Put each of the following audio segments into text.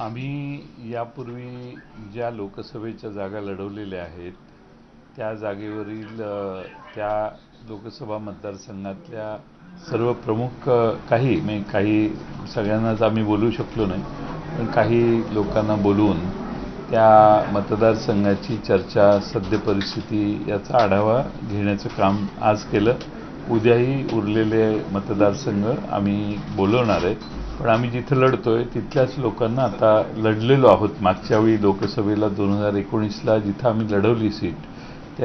आम्ही यापूर्वी ज्या लोकसभेच्या जागा लढवलेल्या आहेत त्या जागेवरील त्या लोकसभा मतदारसंघातल्या सर्व प्रमुख काही सगळ्यांनाच आम्ही बोलू शकलो नाही, पण काही लोकांना बोलवून त्या मतदारसंघाची चर्चा, सद्य परिस्थिती याचा आढावा घेण्याचं काम आज केलं. उद्याही उरलेले मतदारसंघ आम्ही बोलवणार आहे, पण आम्ही जिथं लढतोय तिथल्याच लोकांना आता लढलेलो आहोत. मागच्या वेळी लोकसभेला 2019ला जिथं आम्ही लढवली सीट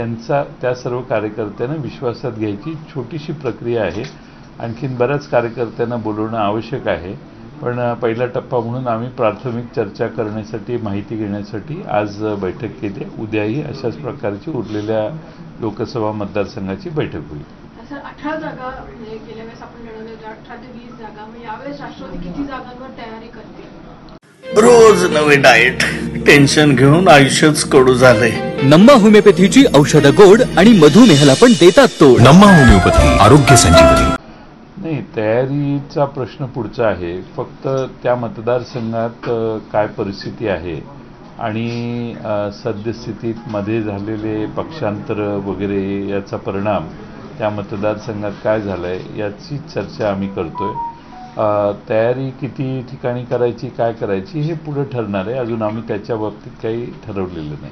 त्या सर्व कार्यकर्त्यांना विश्वासात घ्यायची छोटीशी प्रक्रिया आहे. आणखीन बऱ्याच कार्यकर्त्यांना बोलवणं आवश्यक आहे, पण पहिला टप्पा म्हणून आम्ही प्राथमिक चर्चा करण्यासाठी, माहिती घेण्यासाठी आज बैठक केली. उद्याही अशाच प्रकारची उरलेल्या लोकसभा मतदारसंघाची बैठक होईल. 18 जागा म्हणजे गेल्या वेळेस आपण लढवले 18 ते 20 जागा, म्हणजे यावेळेस राष्ट्रवादी किती जागांवर तयारी करते? रोज नवे डाएट, टेन्शन घेऊन आयुष्यच कडू झालंय. नम्मा होमिओपॅथीची औषधं गोड आणि मधुमेहाला पण देतात तोड. नम्मा होमिओपॅथी, आरोग्य संजीवनी. नाही, तयारीचा प्रश्न पुढचा आहे. फक्त त्या मतदारसंघात काय परिस्थिती आहे आणि सद्यस्थितीत मध्ये झालेले पक्षांतर वगैरे याचा परिणाम त्या मतदारसंघात काय झालंय याची चर्चा आम्ही करतोय. तयारी किती ठिकाणी करायची, काय करायची हे पुढे ठरणार आहे. अजून आम्ही त्याच्या बाबतीत काही ठरवलेलं नाही.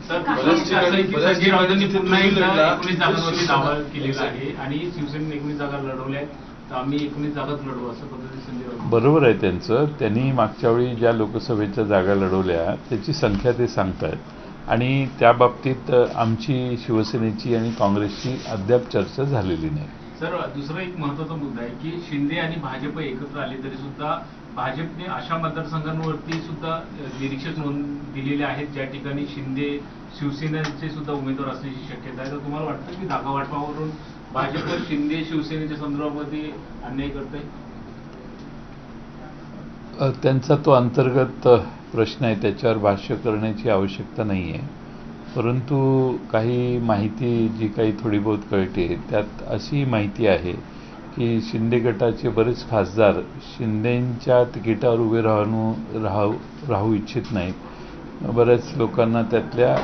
बरोबर आहे त्यांचं. त्यांनी मागच्या वेळी ज्या लोकसभेच्या जागा लढवल्या त्याची संख्या ते सांगतायत आणि त्या बाबतीत आमची, शिवसेनेची आणि काँग्रेसची अद्याप चर्चा झालेली नाही. सर, दुसरा एक महत्त्वाचा मुद्दा आहे की शिंदे आणि भाजप एकत्र आले तरी सुद्धा भाजपने अशा मतदारसंघांवरती सुद्धा निरीक्षक नोंद दिलेले आहेत ज्या ठिकाणी शिंदे शिवसेनेचे सुद्धा उमेदवार असण्याची शक्यता आहे. तर तुम्हाला वाटतं की जागा वाटपावरून भाजप शिंदे शिवसेनेच्या संदर्भामध्ये अन्याय करते? त्यांचा तो अंतर्गत प्रश्न आहे, त्याच्यावर भाष्य करण्याची आवश्यकता नाही आहे. परंतु काही माहिती जी काही थोडी बहुत कळते त्यात अशी माहिती आहे की शिंदे गटाचे बरेच खासदार शिंदेंच्या तिकिटावर उभे राहू इच्छित नाहीत. बऱ्याच लोकांना त्यातल्या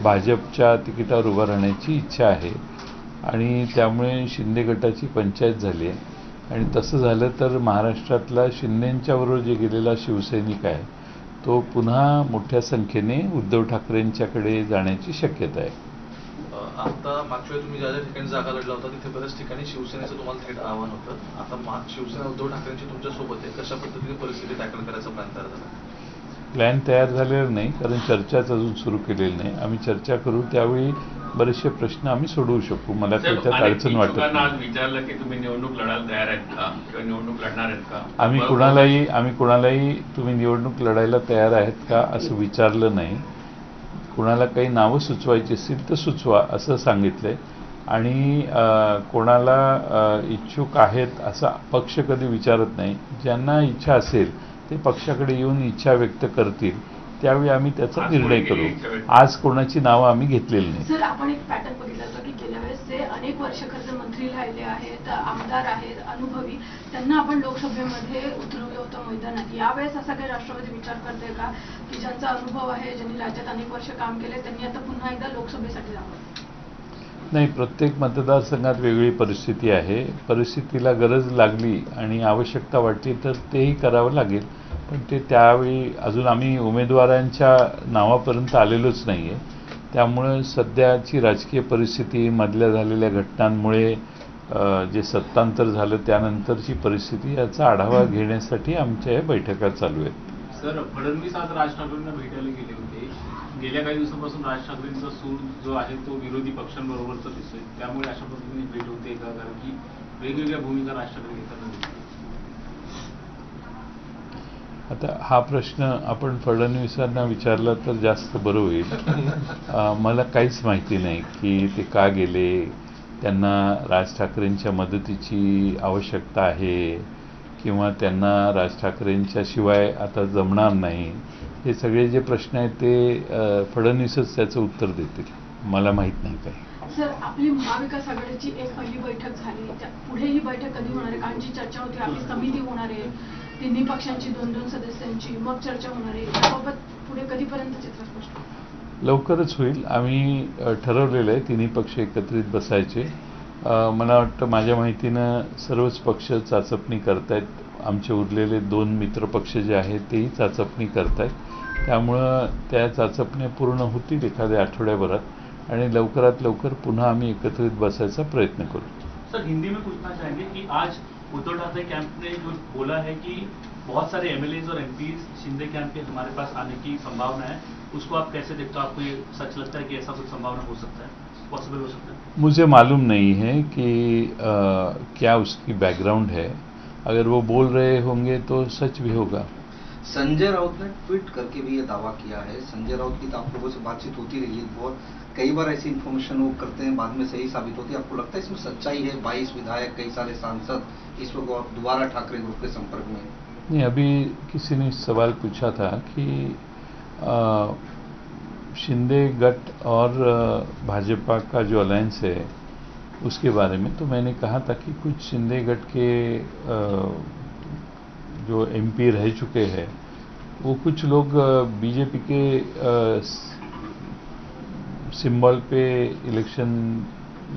भाजपच्या तिकिटावर उभं राहण्याची इच्छा आहे आणि त्यामुळे शिंदे गटाची पंचायत झाली आहे. आणि तसं झालं तर महाराष्ट्रातला शिंदेंच्या बरोबर जे गेलेला शिवसैनिक आहे तो पुन्हा मोठ्या संख्येने उद्धव ठाकरेंच्याकडे जाण्याची शक्यता आहे. आता मागच्या वेळी तुम्ही ज्या ज्या ठिकाणी जागा लढला होता तिथे बऱ्याच ठिकाणी शिवसेनेचं तुम्हाला थेट आव्हान होतं. आता शिवसेना उद्धव ठाकरेंची तुमच्यासोबत आहे. कशा पद्धतीने परिस्थिती टॅकल करायचा प्लॅन तयार झाला? प्लॅन तयार झालेला नाही, कारण चर्चाच अजून सुरू केलेली नाही. आम्ही चर्चा करू, त्यावेळी बरेचसे प्रश्न आम्ही सोडवू शकू. मला त्याच्यात अडचण वाटत नाही. विचारलं की तुम्ही निवडणूक लढायला तयार आहेत का किंवा निवडणूक लढणार आहेत का? आम्ही कुणालाही तुम्ही निवडणूक लढायला तयार आहेत का असं विचारलं नाही. कुणाला काही नावं सुचवायची असतील तर सुचवा असं सांगितलंय. आणि कोणाला इच्छुक आहेत असा पक्ष कधी विचारत नाही. ज्यांना इच्छा असेल ते पक्षाकडे येऊन इच्छा व्यक्त करतील, त्यावेळी आम्ही त्याचा निर्णय करू. आज कोणाची नावं आम्ही घेतलेली नाही. सर, आपण एक पॅटर्न बघितला होता की गेल्या वेळेस ते अनेक वर्ष खरं मंत्री राहिले आहेत, आमदार आहेत, अनुभवी, त्यांना आपण लोकसभेमध्ये उतरवलं होतं मैदानात. यावेळेस असा काही राष्ट्रवादी विचार करते का की ज्यांचा अनुभव आहे, ज्यांनी राज्यात अनेक वर्ष काम केले, त्यांनी आता पुन्हा एकदा लोकसभेसाठी जावं? नाही, प्रत्येक मतदारसंघात वेगळी परिस्थिती आहे. परिस्थितीला गरज लागली आणि आवश्यकता वाटली तर तेही करावं लागेल. पण ते त्यावेळी अजून आम्ही उमेदवारांच्या नावापर्यंत आलेलोच नाही आहे. त्यामुळं सध्याची राजकीय परिस्थिती, मधल्या झालेल्या घटनांमुळे जे सत्तांतर झालं त्यानंतरची परिस्थिती याचा आढावा घेण्यासाठी आमच्या या बैठका चालू आहेत. सर, फडणवीस आज राज ठाकरेंना भेटायला गेले होते. गेल्या काही दिवसांपासून राज ठाकरेंचा सूर जो आहे तो विरोधी पक्षांबरोबरचा दिसतोय. त्यामुळे अशा पद्धतीने भेट होते का? कारण की वेगवेगळ्या भूमिका राज ठाकरे घेताना दिसतात. आता हा प्रश्न आपण फडणवीसांना विचारला तर जास्त बरं होईल. मला काहीच माहिती नाही की ते का गेले, त्यांना राज ठाकरेंच्या मदतीची आवश्यकता आहे किंवा त्यांना राज ठाकरेंच्या शिवाय आता जमणार नाही. हे सगळे जे प्रश्न आहेत ते फडणवीसच त्याचं उत्तर देतील. मला माहीत नाही काही. सर, आपली महाविकास आघाडीची एक पहिली बैठक झाली, पुढे ही बैठक कधी होणार आहे? कारण जी चर्चा होती आपली समिती होणार आहे, तिन्ही पक्षांची 2-2 सदस्यांची मग चर्चा होणार आहे, याबाबत पुढे कधीपर्यंत चित्र स्पष्ट होईल? लवकरच होईल. आम्ही ठरवलेलं आहे तिन्ही पक्ष एकत्रित बसायचे. मला वाटतं माझ्या माहितीनं सर्वच पक्ष चाचपणी करतायत. आमचे उरलेले 2 मित्रपक्ष जे आहेत तेही चाचपणी करतायत. त्यामुळं त्या चाचपण्या पूर्ण होतील एखाद्या आठवड्याभरात आणि लवकरात लवकर पुन्हा आम्ही एकत्रित बसायचा प्रयत्न करू. सर, हिंदी में पूछना चाहेंगे कि आज उद्धव ठाकरे कैंप ने जो बोला है कि बहुत सारे एमएलए और एमपीज शिंदे कैंप के हमारे पास आने की संभावना है, उसको आप कैसे देखते हो? आपको ये सच लगता है कि ऐसा कुछ संभावना हो सकता है, पॉसिबल हो सकता है? मुझे मालूम नहीं है कि क्या उसकी बैकग्राउंड है. अगर वो बोल रहे होंगे तो सच भी होगा. संजय राउत ने ट्वीट करके भी ये दावा किया है. संजय राउत की तो आप लोगों से बातचीत होती रही है, बहुत कई बार ऐसी इन्फॉर्मेशन वो करते हैं, बाद में सही साबित होती है. आपको लगता है इसमें सच्चाई है? 22 विधायक, कई सारे सांसद इस वक्त दोबारा ठाकरे ग्रुप के संपर्क में? नहीं, अभी किसी ने सवाल पूछा था कि शिंदे गट और भाजपा का जो अलायंस है उसके बारे में, तो मैंने कहा था कि कुछ शिंदे गट के जो एमपी रह चुके हैं वो कुछ लोग बीजेपी के सिंबल पे इलेक्शन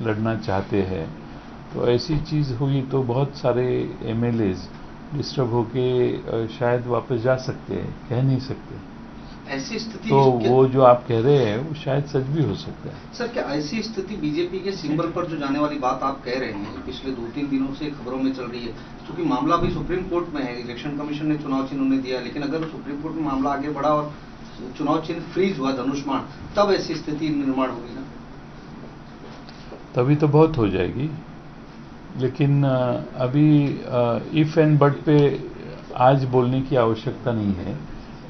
लड़ना चाहते हैं. तो ऐसी चीज़ हुई तो बहुत सारे एमएलएज डिस्टर्ब होके शायद वापस जा सकते हैं, कह नहीं सकते. ऐसी स्थिति तो वो जो आप कह रहे हैं वो शायद सच भी हो सकता है. सर, क्या ऐसी स्थिति बीजेपी के सिंबल पर जो जाने वाली बात आप कह रहे हैं पिछले 2-3 दिनों से खबरों में चल रही है, क्योंकि मामला भी सुप्रीम कोर्ट में है, इलेक्शन कमीशन ने चुनाव चिन्ह उन्हें दिया, लेकिन अगर सुप्रीम कोर्ट में मामला आगे बढ़ा और चुनाव चिन्ह फ्रीज हुआ धनुष्मान, तब ऐसी स्थिति निर्माण होगी ना? तभी तो बहुत हो जाएगी. लेकिन अभी इफ एंड बट पे आज बोलने की आवश्यकता नहीं है.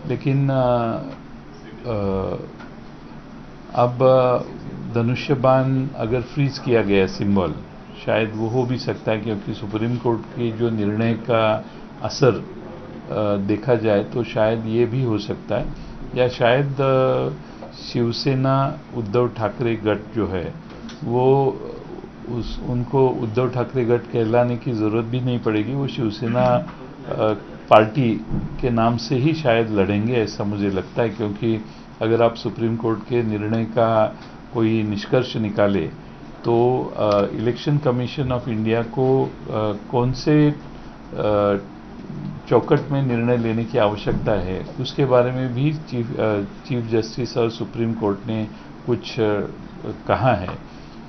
लेकिन अब धनुष्यबाण अगर फ्रीज किया गया सिंबल, शायद वो हो भी सकता है, क्योंकि सुप्रीम कोर्ट के जो निर्णय का असर देखा जाए तो शायद ये भी हो सकता है. या शायद शिवसेना उद्धव ठाकरे गट जो है वो उनको उद्धव ठाकरे गट कहलाने की ज़रूरत भी नहीं पड़ेगी. वो शिवसेना पार्टी के नाम से ही शायद लड़ेंगे, ऐसा मुझे लगता है. क्योंकि अगर आप सुप्रीम कोर्ट के निर्णय का कोई निष्कर्ष निकाले तो इलेक्शन कमीशन ऑफ इंडिया को कौन से चौकट में निर्णय लेने की आवश्यकता है उसके बारे में भी चीफ जस्टिस और सुप्रीम कोर्ट ने कुछ कहा है.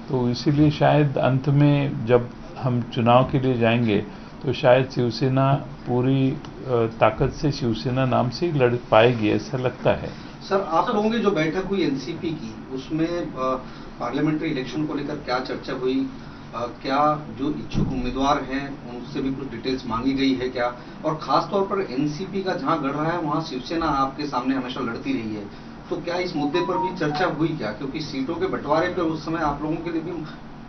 तो इसीलिए शायद अंत में जब हम चुनाव के लिए जाएंगे तो शायद शिवसेना पूरी ताकत से शिवसेना नाम से ही लड़ पाएगी, ऐसा लगता है. सर, आप लोगों की जो बैठक हुई एनसीपी की, उसमें पार्लियामेंट्री इलेक्शन को लेकर क्या चर्चा हुई? क्या जो इच्छुक उम्मीदवार हैं उनसे भी कुछ डिटेल्स मांगी गई है क्या? और खास तौर पर एनसीपी का जहां गढ़ रहा है वहां शिवसेना आपके सामने हमेशा लड़ती रही है, तो क्या इस मुद्दे पर भी चर्चा हुई क्या? क्योंकि सीटों के बंटवारे पर उस समय आप लोगों के लिए भी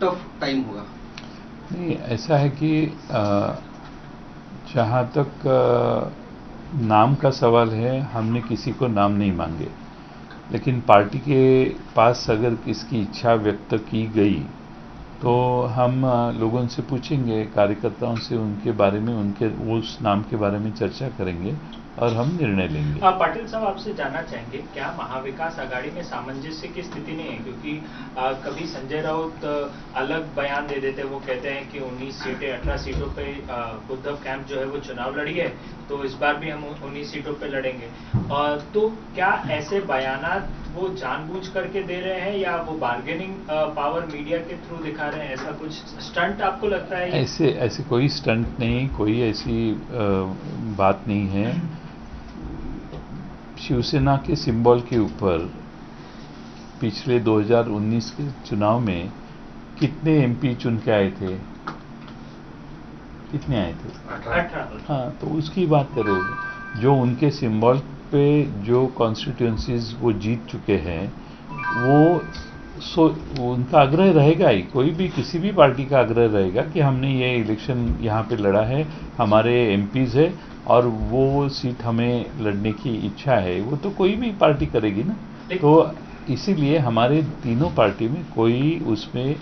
टफ टाइम होगा. नहीं, ऐसा है कि जहाँ तक नाम का सवाल है, हमने किसी को नाम नहीं मांगे. लेकिन पार्टी के पास अगर किसकी इच्छा व्यक्त की गई तो हम लोगों से पूछेंगे, कार्यकर्ताओं से उनके बारे में, उनके उस नाम के बारे में चर्चा करेंगे और हम निर्णय लेंगे. पाटिल साहब, आपसे जानना चाहेंगे क्या महाविकास आघाड़ी में सामंजस्य की स्थिति नहीं है? क्योंकि कभी संजय राउत अलग बयान दे देते हैं, वो कहते हैं कि 19 सीटें 18 सीटों पे उद्धव कैंप जो है वो चुनाव लड़ी है, तो इस बार भी हम 19 सीटों पे लड़ेंगे. तो क्या ऐसे बयानात वो जानबूझ करके दे रहे हैं या वो बार्गेनिंग पावर मीडिया के थ्रू दिखा रहे हैं? ऐसा कुछ स्टंट आपको लगता है? ऐसे कोई स्टंट नहीं, कोई ऐसी बात नहीं है. शिवसेना के सिंबल के ऊपर पिछले 2019 के चुनाव में कितने एमपी चुन के आए थे? कितने आए थे? 18. हाँ, तो उसकी बात करोगे. जो उनके सिंबल पे जो कॉन्स्टिट्यूंसीज वो जीत चुके हैं वो उनका आग्रह रहेगा ही. कोई भी किसी भी पार्टी का आग्रह रहेगा कि हमने ये इलेक्शन यहाँ पे लड़ा है, हमारे एमपीज है और वो सीट हमें लड़ने की इच्छा है, वो तो कोई भी पार्टी करेगी ना. तो इसीलिए हमारे तीनों पार्टी में कोई उसमें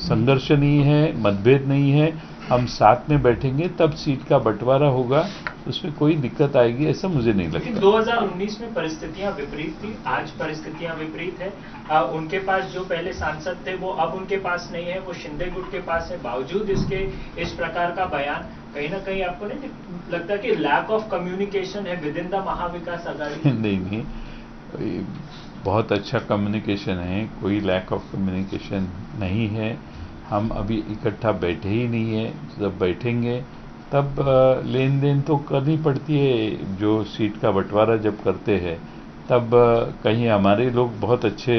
संघर्ष नहीं है, मतभेद नहीं है. हम साथ में बैठेंगे तब सीट का बंटवारा होगा, उसमें कोई दिक्कत आएगी ऐसा मुझे नहीं लेकिन लगता। 2019 में परिस्थितियां विपरीत थी, आज परिस्थितियां विपरीत है। उनके पास जो पहले सांसद थे वो अब उनके पास नहीं है, वो शिंदे गुट के पास है। बावजूद इसके इस प्रकार का बयान, कहीं ना कहीं आपको नहीं लगता कि लैक ऑफ कम्युनिकेशन है within the Maha Vikas Aghadi? नहीं, बहुत अच्छा कम्युनिकेशन है, कोई लैक ऑफ कम्युनिकेशन नहीं है। हम अभी इकट्ठा बैठे ही नहीं है, जब बैठेंगे तब लेन देन तो करनी पड़ती है। जो सीट का बंटवारा जब करते हैं तब कहीं हमारे लोग बहुत अच्छे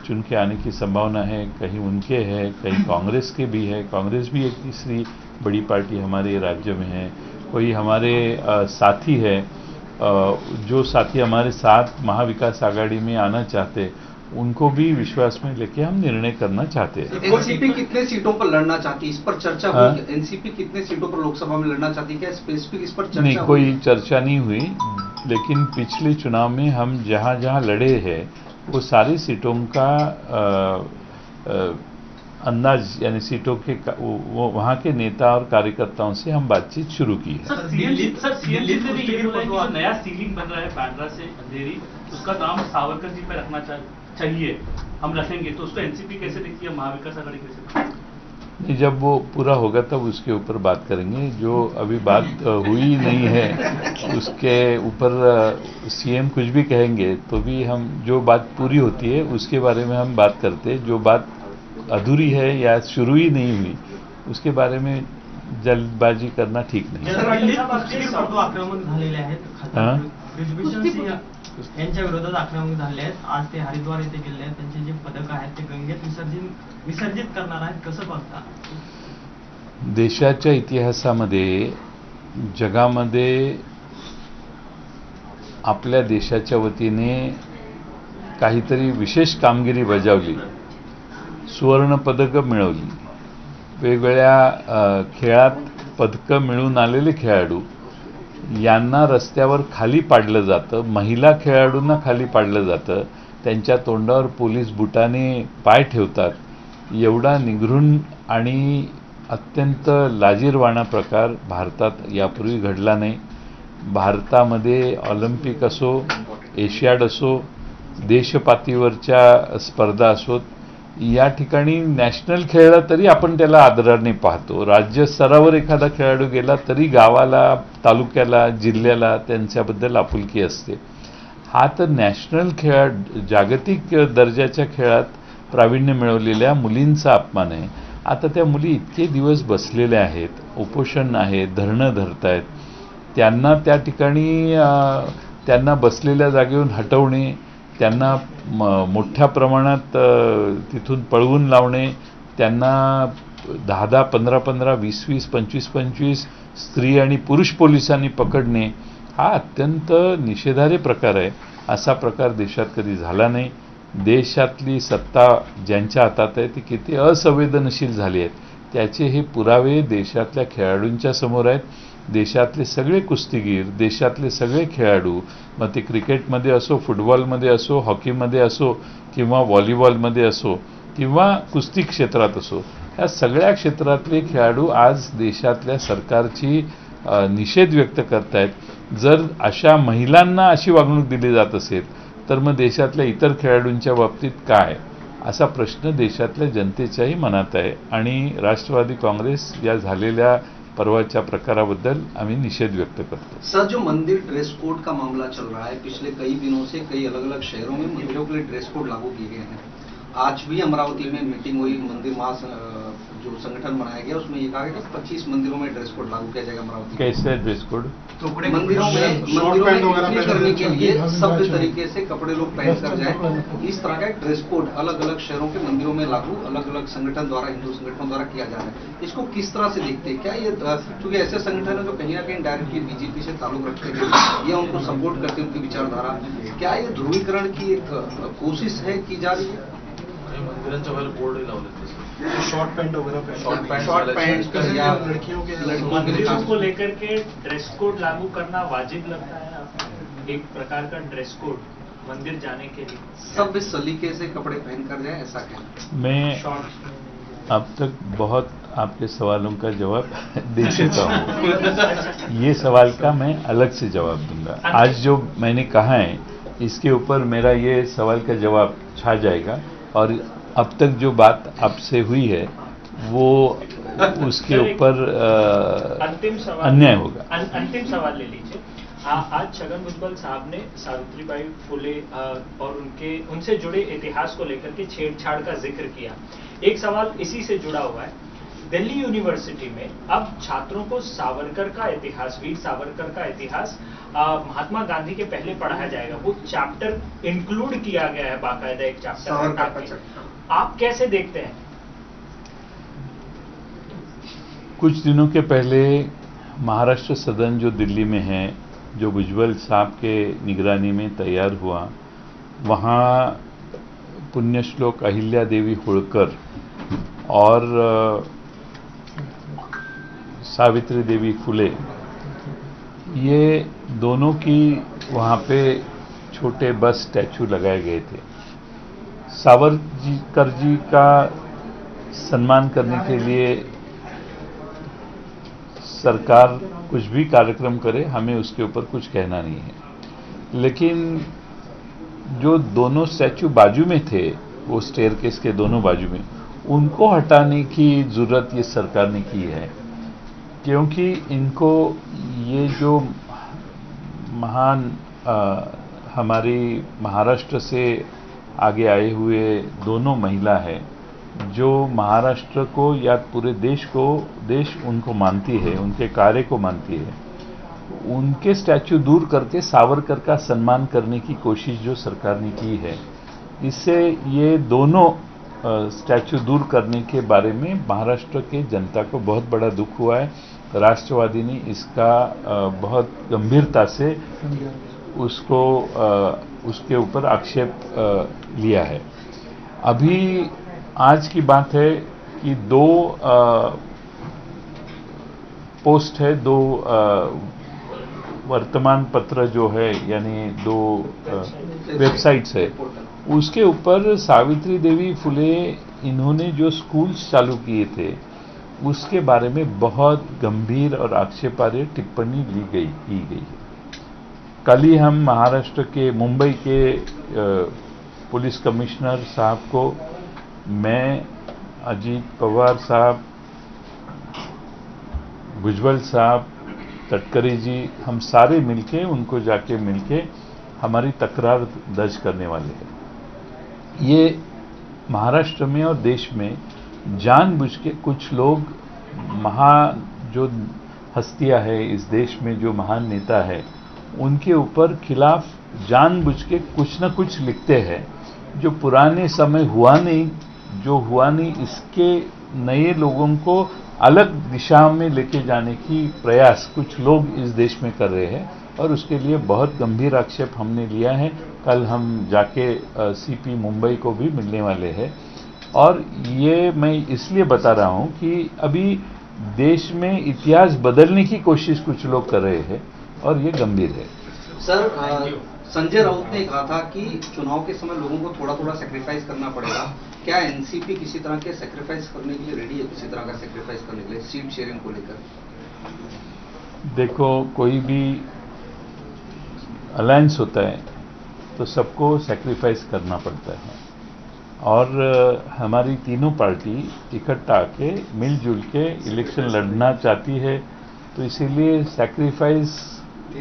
चुन के आने की संभावना है, कहीं उनके है, कहीं कांग्रेस के भी है। कांग्रेस भी एक तीसरी बड़ी पार्टी हमारे राज्य में है। कोई हमारे साथी है, जो साथी हमारे साथ महाविकास आघाड़ी में आना चाहते, उनको भी विश्वास में लेके हम निर्णय करना चाहते हैं। एनसीपी कितने सीटों पर लड़ना चाहती है, इस पर चर्चा हुई? एनसीपी कितने सीटों पर लोकसभा में लड़ना चाहती है, क्या स्पेसिफिक इस पर चर्चा नहीं, कोई चर्चा नहीं हुई। लेकिन पिछले चुनाव में हम जहां जहां लड़े हैं वो सारी सीटों का अंदाज, यानी सीटों के वो वहां के नेता और कार्यकर्ताओं से हम बातचीत शुरू की है। सर सीएम ने भी ये बोला है कि जो नया सीलिंग बन रहा है बांद्रा से अंधेरी, उसका नाम सावरकर जी पे रखना चाहिए, हम रखेंगे, तो उसको एनसीपी कैसे देखती है, महाविकास आघाड़ी कैसे? नहीं, जब वो पूरा होगा तब उसके ऊपर बात करेंगे। जो अभी बात हुई नहीं है उसके ऊपर सीएम कुछ भी कहेंगे तो भी हम, जो बात पूरी होती है उसके बारे में हम बात करते हैं। जो बात अधूरी है या शुरू ही नहीं हुई उसके बारे में जल्दबाजी करना ठीक नहीं। आक्रमक झालेले आहेत, यांच्या विरोधात आक्रमक झाले आहेत। आज ते हरिद्वार येथे गेले आहेत, त्यांचे जे पदक आहेत ते गंगेत विसर्जित करणार आहेत, कसं बघता? देशाच्या इतिहासामध्ये, जगामध्ये आपल्या देशाच्या वतीने काहीतरी विशेष कामगिरी बजावली, सुवर्ण पदकं मिळवली, वेगवेगळ्या खेळात पदकं मिळवून आलेले खेळाडू यांना रस्त्यावर खाली पाडलं जातं, महिला खेळाडूंना खाली पाडलं जातं, त्यांच्या तोंडावर पोलीस बुटाने पाय ठेवतात। एवढा निगृण आणि अत्यंत लाजिरवाणा प्रकार भारतात यापूर्वी घडला नाही। भारतामध्ये ऑलिम्पिक असो, एशियाड असो, देशपातळीवरच्या स्पर्धा असोत, या ठिकाणी नॅशनल खेळला तरी आपण त्याला आदराने पाहतो। राज्य स्तरावर एखादा खेळाडू गेला तरी गावाला, तालुक्याला, जिल्ह्याला त्यांच्याबद्दल आपुलकी असते। हा तर नॅशनल खेळ, जागतिक दर्जाच्या खेळात प्रावीण्य मिळवलेल्या मुलींचा अपमान आहे। आता त्या मुली इतके दिवस बसलेल्या आहेत, उपोषण आहे, धरणं धरतायत, त्यांना त्या ठिकाणी त्यांना बसलेल्या जागेवरून हटवणे, त्यांना मोठ्या प्रमाणात तिथून पळवून लावणे, त्यांना 10-10, 15-15, 20-20, 25-25 स्त्री आणि पुरुष पोलिसांनी पकडणे, हा अत्यंत निषेधार्ह प्रकार आहे। असा प्रकार देशात कधी झाला नाही। देशातली सत्ता ज्यांच्या हातात आहे ती किती असंवेदनशील झाली आहेत, त्याचे हे पुरावे देशातल्या खेळाडूंच्या समोर आहेत। देशातले सगळे कुस्तीगीर, देशातले सगळे खेळाडू, मग ते क्रिकेटमध्ये असो, फुटबॉलमध्ये असो, हॉकीमध्ये असो किंवा व्हॉलीबॉलमध्ये असो किंवा कुस्ती क्षेत्रात असो, या सगळ्या क्षेत्रातले खेळाडू आज देशातल्या सरकारची निषेध व्यक्त करतायत। जर अशा महिलांना अशी वागणूक दिली जात असेल तर मग देशातल्या इतर खेळाडूंच्या बाबतीत काय, असा प्रश्न देशातल्या जनतेच्याही मनात आहे। आणि राष्ट्रवादी काँग्रेस या झालेल्या परवाच्या प्रकाराबद्दल आम्ही निषेध व्यक्त करतो। सर, जो मंदिर ड्रेस कोड का मामला चल रहा है, पिछले कई दिनों से कई अलग अलग शहरों में मंदिरों के लिए ड्रेस कोड लागू किए गए हैं। आज भी अमरावती में मीटिंग हुई, मंदिर जो संगठन बनाया गया उसमें ये कहा गया कि 25 मंदिरों में ड्रेस कोड लागू किया जाएगा अमरावती। कैसे ड्रेस कोड? मंदिरों में इतनी करने के लिए सभ्य तरीके से कपड़े लोग पहन कर जाए, इस तरह का एक ड्रेस कोड अलग अलग शहरों के मंदिरों में लागू अलग अलग संगठन द्वारा, हिंदू संगठनों द्वारा किया जा रहा है। इसको किस तरह से देखते हैं? क्या ये, क्योंकि ऐसे संगठन है जो कहीं ना कहीं डायरेक्टली बीजेपी से ताल्लुक रखते हैं या उनको सपोर्ट करते हैं उनकी विचारधारा, क्या ये ध्रुवीकरण की एक कोशिश है की जा रही है? मंदिरांच्या बाहेर बोर्डही लावले, शॉर्ट पैंट वगैरह, शॉर्ट पैंट या लड़कियों मंदिरों को लेकर के ड्रेस कोड लागू करना वाजिब लगता है आपको? एक प्रकार का ड्रेस कोड मंदिर जाने के लिए सब इस सलीके से कपड़े पहन कर जाए, ऐसा क्या? मैं अब तक बहुत आपके सवालों का जवाब दे चुका हूँ। ये सवाल का मैं अलग से जवाब दूंगा। आज जो मैंने कहा है इसके ऊपर मेरा ये सवाल का जवाब छा जाएगा, और अब तक जो बात आपसे हुई है वो उसके ऊपर अंतिम सवाल अन्याय होगा। अंतिम सवाल ले लीजिए। आज छगन भुजबल साहब ने सावित्रीबाई फुले और उनसे जुड़े इतिहास को लेकर के छेड़छाड़ का जिक्र किया। एक सवाल इसी से जुड़ा हुआ है। दिल्ली यूनिवर्सिटी में अब छात्रों को सावरकर का इतिहास, वीर सावरकर का इतिहास महात्मा गांधी के पहले पढ़ाया जाएगा। वो चैप्टर इंक्लूड किया गया है, बाकायदा एक चैप्टर। आप कैसे देखते हैं? कुछ दिनों के पहले महाराष्ट्र सदन जो दिल्ली में है, जो भुजबल साहब के निगरानी में तैयार हुआ, वहाँ पुण्यश्लोक अहिल्या देवी होळकर और सावित्री देवी फुले, ये दोनों की वहाँ पे छोटे बस स्टैचू लगाए गए थे। सावरकर जी का सम्मान करने के लिए सरकार कुछ भी कार्यक्रम करे, हमें उसके ऊपर कुछ कहना नहीं है। लेकिन जो दोनों स्टैचू बाजू में थे, वो स्टेयरकेस के दोनों बाजू में, उनको हटाने की जरूरत ये सरकार ने की है, क्योंकि इनको ये जो महान हमारी महाराष्ट्र से आगे आए हुए दोनों महिला है, जो महाराष्ट्र को या पूरे देश उनको मानती है, उनके कार्य को मानती है, उनके स्टैचू दूर करके सावरकर का सम्मान करने की कोशिश जो सरकार ने की है, इससे ये दोनों स्टैचू दूर करने के बारे में महाराष्ट्र के जनता को बहुत बड़ा दुख हुआ है। राष्ट्रवादी ने इसका बहुत गंभीरता से उसके ऊपर आक्षेप लिया है। अभी आज की बात है कि दो पोस्ट है, दो वर्तमान पत्र जो है, यानी दो वेबसाइट्स है, उसके ऊपर सावित्री देवी फुले इन्होंने जो स्कूल्स चालू किए थे उसके बारे में बहुत गंभीर और आक्षेपार्ह टिप्पणी की गई है। कल ही हम महाराष्ट्र के मुंबई के पुलिस कमिश्नर साहब को, मैं, अजीत पवार साहब, भुजबल साहब, तटकरे जी, हम सारे मिलके उनको जाके मिलके हमारी तकरार दर्ज करने वाले हैं। ये महाराष्ट्र में और देश में जानबूझ के कुछ लोग जो हस्तियां है इस देश में, जो महान नेता है, उनके ऊपर खिलाफ जानबूझ के कुछ न कुछ लिखते हैं, जो पुराने समय हुआ नहीं, इसके नए लोगों को अलग दिशा में लेके जाने की प्रयास कुछ लोग इस देश में कर रहे हैं, और उसके लिए बहुत गंभीर आक्षेप हमने लिया है। कल हम जाके सीपी मुंबई को भी मिलने वाले हैं, और ये मैं इसलिए बता रहा हूं कि अभी देश में इतिहास बदलने की कोशिश कुछ लोग कर रहे हैं, और ये गंभीर है। सर, संजय राउत ने कहा था कि चुनाव के समय लोगों को थोड़ा थोड़ा सेक्रीफाइस करना पड़ेगा। क्या एनसीपी किसी तरह के सेक्रीफाइस करने के लिए रेडी है, किसी तरह का सेक्रीफाइस करने के लिए सीट शेयरिंग को लेकर? देखो, कोई भी अलायंस होता है तो सबको सेक्रीफाइस करना पड़ता है, और हमारी तीनों पार्टी इकट्ठा आके मिलजुल के इलेक्शन लड़ना चाहती है, तो इसीलिए सेक्रीफाइस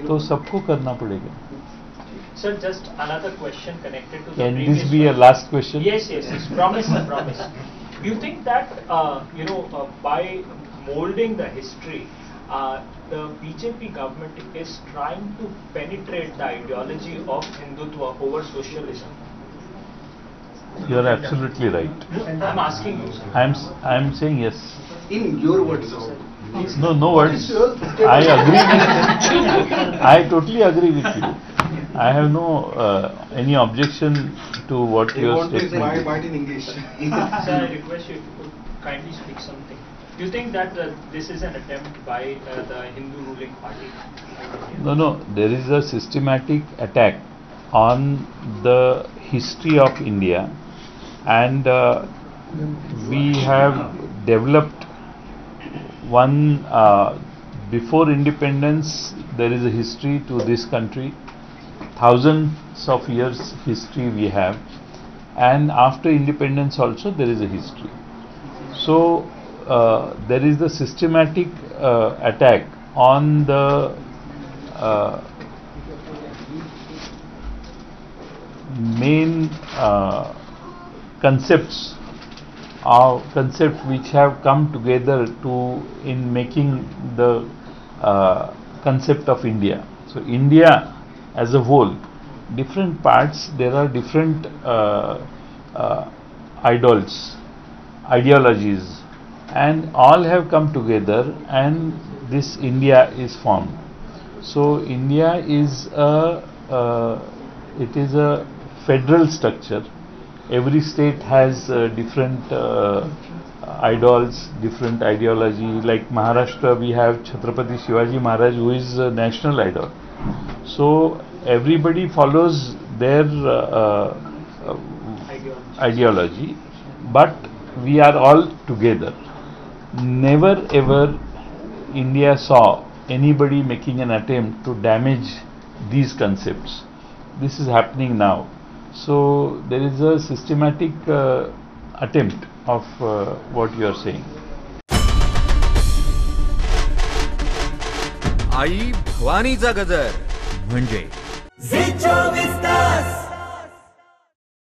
तो सबको करना पड़ेगा। Sir, just another question connected to the Can previous this be a one. last question? Yes. Promise, sir, promise. You think that by molding the history, the BJP government is trying to penetrate the ideology of Hindutva over socialism? You are absolutely right. I'm asking you, sir. I'm saying yes. In your words, No words. I agree with you. I totally agree with you. I have no any objection to what you are stating. Might in English. Sir, I request you if you could kindly speak something. Do you think that this is an attempt by the Hindu ruling party? No. There is a systematic attack on the history of India, and we have developed one, before independence, there is a history to this country. Thousands of years history we have, and after independence also there is a history. So there is the systematic attack on the main concepts which have come together in making the concept of India. So India as a whole, different parts, there are different ideologies, and all have come together, and this India is formed. So India is a federal structure. Every state has different idols, different ideology. Like Maharashtra, we have Chhatrapati Shivaji Maharaj, who is a national idol. So everybody follows their ideology, but we are all together. Never ever India saw anybody making an attempt to damage these concepts. This is happening now. So there is a systematic attempt of what you are saying. आई भवानीचा गजर म्हणजे